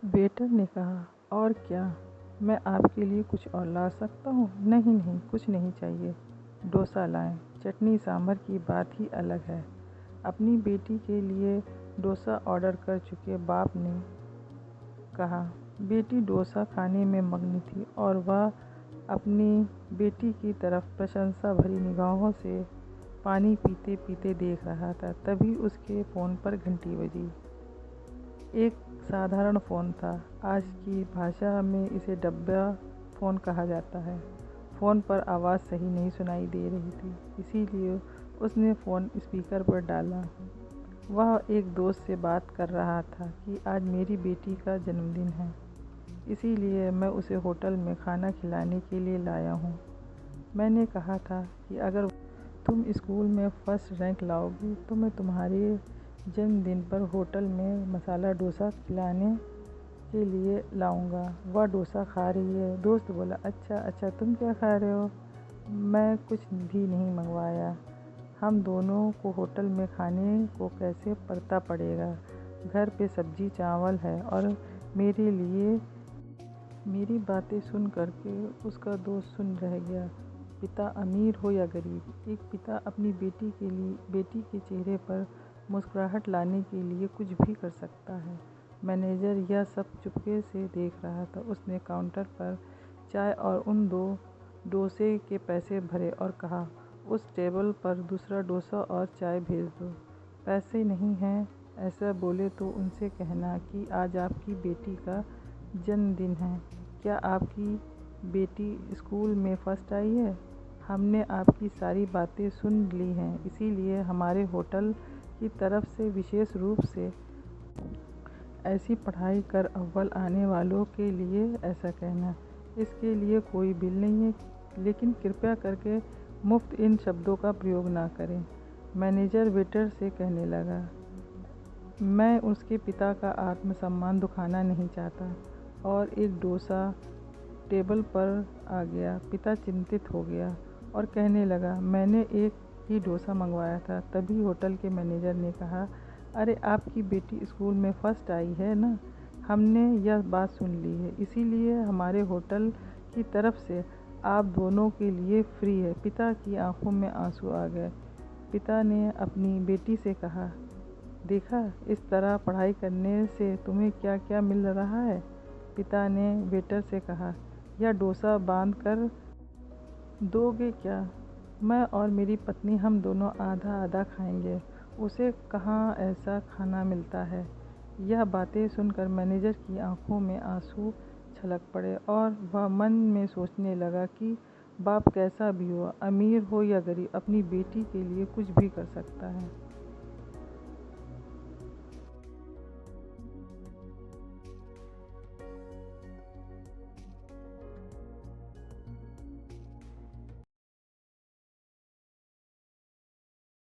Waiter ने कहा, और क्या मैं आपके लिए कुछ और ला सकता हूँ? नहीं नहीं, कुछ नहीं चाहिए। डोसा लाएं। चटनी सांभर की बात ही अलग है। अपनी बेटी के लिए डोसा ऑर्डर कर चुके बाप ने कहा। बेटी डोसा खाने में मग्न थी और वह अपनी बेटी की तरफ प्रशंसा भरी निगाहों से पानी पीते पीते देख रहा था। तभी उसके फ़ोन पर घंटी बजी। एक साधारण फ़ोन था। आज की भाषा में इसे डब्बा फ़ोन कहा जाता है। फ़ोन पर आवाज़ सही नहीं सुनाई दे रही थी, इसीलिए उसने फ़ोन स्पीकर पर डाला। वह एक दोस्त से बात कर रहा था कि आज मेरी बेटी का जन्मदिन है, इसीलिए मैं उसे होटल में खाना खिलाने के लिए लाया हूँ। मैंने कहा था कि अगर तुम स्कूल में फर्स्ट रैंक लाओगी तो मैं तुम्हारे जन्मदिन पर होटल में मसाला डोसा खिलाने के लिए लाऊंगा। वह डोसा खा रही है। दोस्त बोला, अच्छा अच्छा, तुम क्या खा रहे हो? मैं कुछ भी नहीं मंगवाया। हम दोनों को होटल में खाने को कैसे पड़ता पड़ेगा। घर पे सब्जी चावल है। और मेरे लिए मेरी बातें सुन करके उसका दोस्त सुन रह गया। पिता अमीर हो या गरीब, एक पिता अपनी बेटी के चेहरे पर मुस्कुराहट लाने के लिए कुछ भी कर सकता है। मैनेजर यह सब चुपके से देख रहा था। उसने काउंटर पर चाय और उन 2 डोसे के पैसे भरे और कहा, उस टेबल पर दूसरा डोसा और चाय भेज दो। पैसे नहीं हैं, ऐसा बोले तो उनसे कहना कि आज आपकी बेटी का जन्मदिन है। क्या आपकी बेटी स्कूल में फर्स्ट आई है? हमने आपकी सारी बातें सुन ली हैं, इसीलिए हमारे होटल की तरफ से विशेष रूप से ऐसी पढ़ाई कर अव्वल आने वालों के लिए ऐसा कहना। इसके लिए कोई बिल नहीं है, लेकिन कृपया करके मुफ्त इन शब्दों का प्रयोग ना करें। मैनेजर वेटर से कहने लगा, मैं उसके पिता का आत्मसम्मान दुखाना नहीं चाहता। और एक डोसा टेबल पर आ गया। पिता चिंतित हो गया और कहने लगा, मैंने एक ही डोसा मंगवाया था। तभी होटल के मैनेजर ने कहा, अरे आपकी बेटी स्कूल में फर्स्ट आई है ना? हमने यह बात सुन ली है, इसीलिए हमारे होटल की तरफ से आप दोनों के लिए फ्री है। पिता की आंखों में आंसू आ गए। पिता ने अपनी बेटी से कहा, देखा, इस तरह पढ़ाई करने से तुम्हें क्या क्या मिल रहा है? पिता ने वेटर से कहा, यह डोसा बांध कर दोगे क्या? मैं और मेरी पत्नी हम दोनों आधा आधा खाएंगे। उसे कहाँ ऐसा खाना मिलता है। यह बातें सुनकर मैनेजर की आंखों में आंसू छलक पड़े और वह मन में सोचने लगा कि बाप कैसा भी हो, अमीर हो या गरीब, अपनी बेटी के लिए कुछ भी कर सकता है।